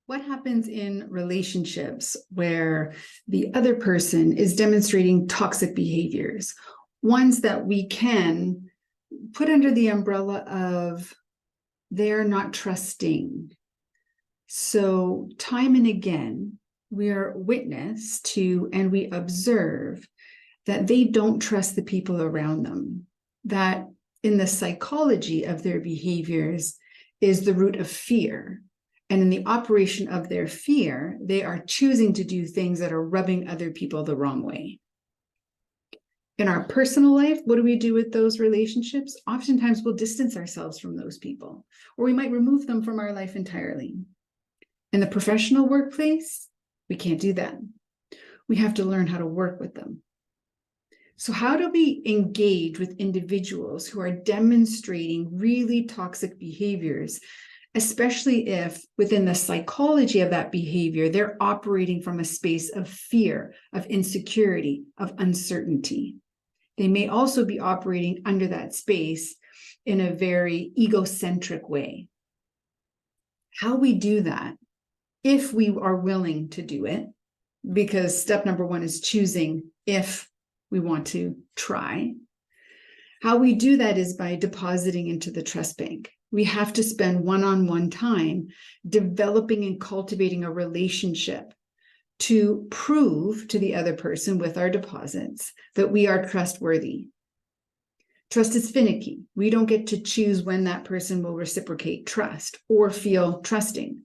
What happens in relationships where the other person is demonstrating toxic behaviors, ones that we can put under the umbrella of they're not trusting? So time and again, we are witness to and we observe that they don't trust the people around them, that in the psychology of their behaviors is the root of fear. And in the operation of their fear, they are choosing to do things that are rubbing other people the wrong way. In our personal life, what do we do with those relationships? Oftentimes we'll distance ourselves from those people, or we might remove them from our life entirely. In the professional workplace, we can't do that. We have to learn how to work with them. So how do we engage with individuals who are demonstrating really toxic behaviors, especially if within the psychology of that behavior, they're operating from a space of fear, of insecurity, of uncertainty? They may also be operating under that space in a very egocentric way. How we do that, if we are willing to do it, because step number one is choosing if we want to try. How we do that is by depositing into the trust bank. We have to spend one-on-one time developing and cultivating a relationship to prove to the other person with our deposits that we are trustworthy. Trust is finicky. We don't get to choose when that person will reciprocate trust or feel trusting.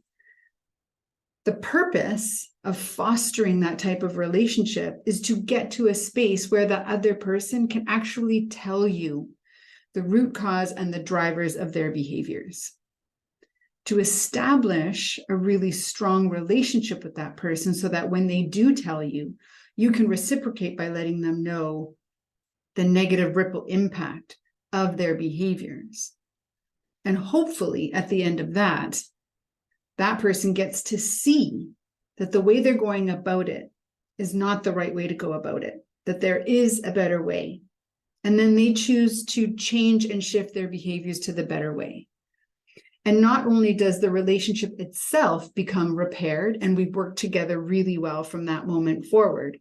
The purpose of fostering that type of relationship is to get to a space where the other person can actually tell you the root cause and the drivers of their behaviors. To establish a really strong relationship with that person so that when they do tell you, you can reciprocate by letting them know the negative ripple impact of their behaviors. And hopefully at the end of that, that person gets to see that the way they're going about it is not the right way to go about it, that there is a better way. And then they choose to change and shift their behaviors to the better way. And not only does the relationship itself become repaired and we work together really well from that moment forward,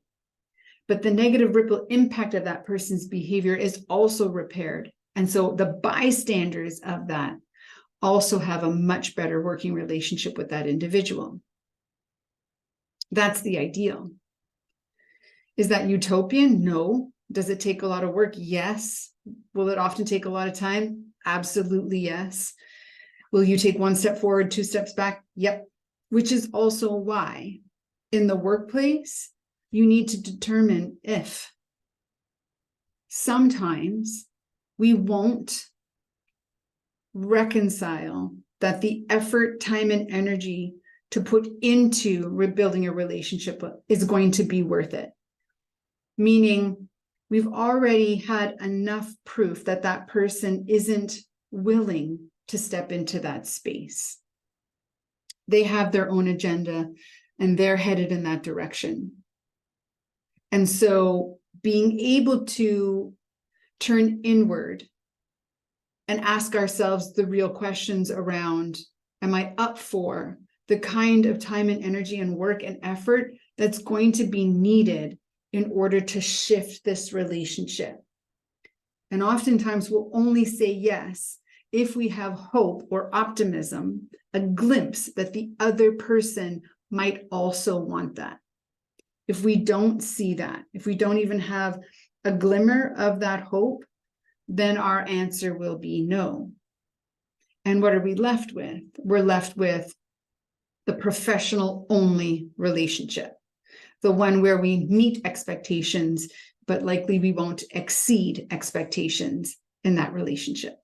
but the negative ripple impact of that person's behavior is also repaired. And so the bystanders of that also have a much better working relationship with that individual. That's the ideal. Is that utopian? No. Does it take a lot of work? Yes. Will it often take a lot of time? Absolutely yes. Will you take one step forward, two steps back? Yep. Which is also why in the workplace, you need to determine if sometimes we won't reconcile that the effort, time, and energy to put into rebuilding a relationship is going to be worth it. Meaning we've already had enough proof that that person isn't willing to step into that space. They have their own agenda and they're headed in that direction. And so being able to turn inward and ask ourselves the real questions around, am I up for the kind of time and energy and work and effort that's going to be needed in order to shift this relationship? And oftentimes we'll only say yes if we have hope or optimism, a glimpse that the other person might also want that. If we don't see that, if we don't even have a glimmer of that hope, then our answer will be no. And what are we left with? We're left with the professional only relationship, the one where we meet expectations, but likely we won't exceed expectations in that relationship.